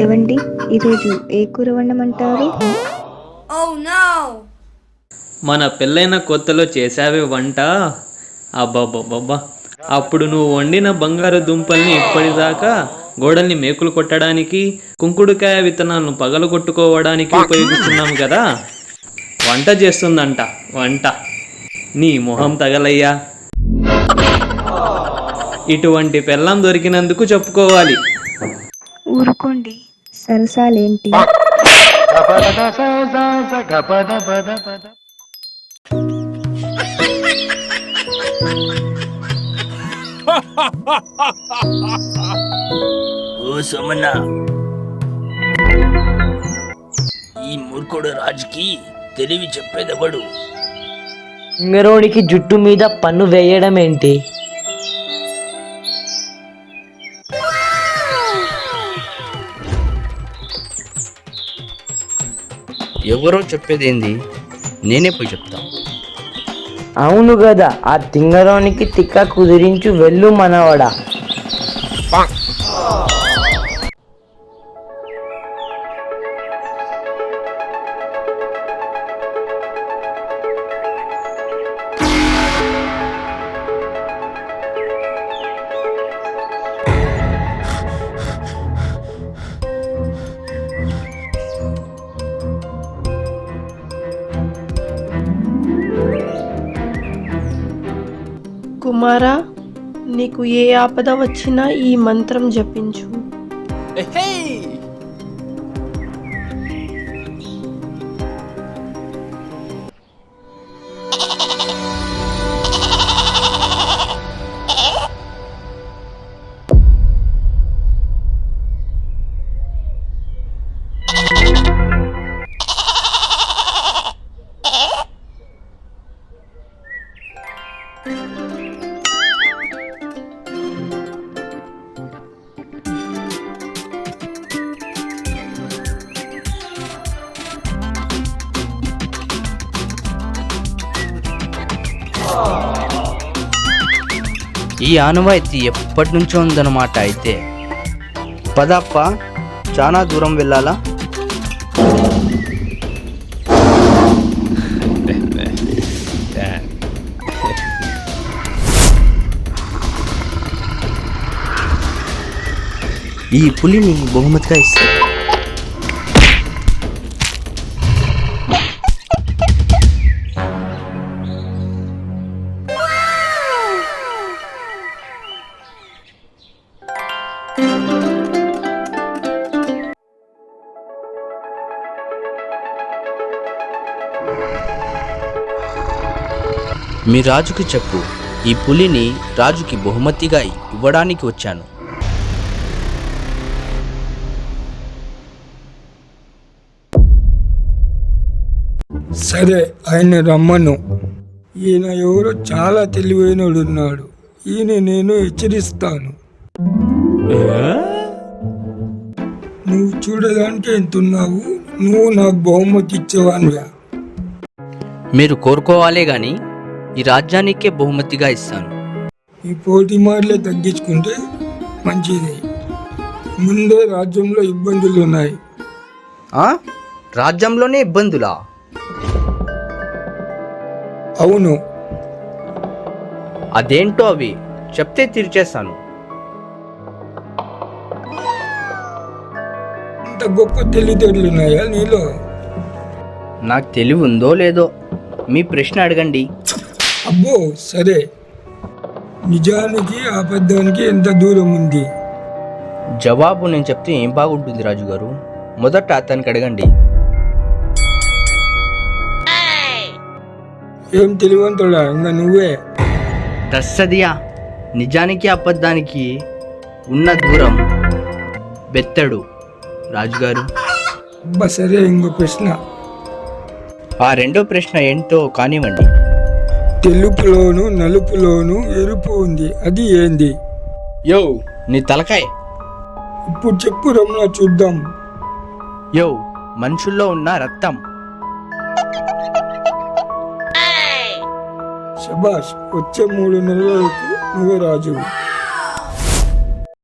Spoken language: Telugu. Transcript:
ఏవండి, ఈరోజు ఏ కూర వండమంటారు? మన పెళ్ళైన కొత్తలో చేసావే వంట, అబ్బాబ్బాబ్బా! అప్పుడు నువ్వు వండిన బంగారు దుంపల్ని ఇప్పటిదాకా గోడల్ని మేకులు కొట్టడానికి, కుంకుడుకాయ విత్తనాలను పగలగొట్టుకోవడానికి ఉపయోగిస్తున్నాం కదా. వంట చేస్తుందంట వంట. నీ మొహం తగలయ్యా. ఇటువంటి పెళ్ళాం దొరికినందుకు చెప్పుకోవాలి. ఊరుకోండి, సరసాలేంటి? ఓ సోమన్న, ఈ మూర్ఖుడు రాజుకి తెలివి చెప్పేదెవడు? ఇంగరోడికి జుట్టు మీద పన్ను వేయడం ఏంటి? ఎవరో చెప్పేదేంది, నేనే పోయి చెప్తా. అవును కదా, ఆ తింగరోనికి తిక్క కుదిరించు వెళ్ళు మనవడా. కుమారా, నీకు ఏ ఆపద వచ్చినా ఈ మంత్రం జపించు. ఈ ఆనవాయితీ ఎప్పటి నుంచో ఉందన్నమాట. అయితే పదప్ప, చాలా దూరం వెళ్ళాలా? ఈ పులిని బహుమతిగా ఇస్తా. మీ రాజుకి చెప్పు, ఈ పులిని రాజుకి బహుమతిగా ఇవ్వడానికి వచ్చాను. సరే, ఆయన రమ్మను. ఈయన ఎవరో చాలా తెలివైనడున్నాడు. ఈయన నేను హెచ్చరిస్తాను. నువ్వు చూడడానికి ఎంతున్నావు? నువ్వు నాకు బహుమతి ఇచ్చేవానుగా. మీరు కోరుకోవాలే గాని ఈ రాజ్యానికే బహుమతిగా ఇస్తాను. ఈ పోటీ మాటలే తగ్గించుకుంటే మంచిది. ముందే రాజ్యంలో ఇబ్బందులు ఉన్నాయి. రాజ్యంలోనే ఇబ్బందులా? అవును. అదేంటో అవి చెప్తే తీర్చేస్తాను. ఇంత గొప్ప తెలివితేటలు ఉన్నాయా నీలో? నాకు తెలివి ఉందో లేదో మీ ప్రశ్న అడగండి. అబ్బో, సరే. నిజానికి అబద్ధానికి ఎంత దూరం ఉంది? జవాబు నేను చెప్తే ఏం బాగుంటుంది రాజుగారు? మొదట అతనికి అడగండి. ఏం తెలివంతుడా, ఇంకా నువ్వే. తస్సదియా, నిజానికి అబద్ధానికి ఉన్న దూరం బెత్తడు రాజుగారు. అబ్బా, సరే. ఇంకో ప్రశ్న. ఆ రెండో ప్రశ్న ఏంటో కానివ్వండి. తెలుపులోను నలుపులోను ఎరుపు ఉంది, అది ఏంది? యో నీ తలకాయ్. ఇప్పుడు చెప్పు రమణ, చూద్దాం. యో మనుషుల్లో ఉన్న రక్తం. శబాష్, వచ్చే 3 నెలల వరకు నువ్వే రాజువు.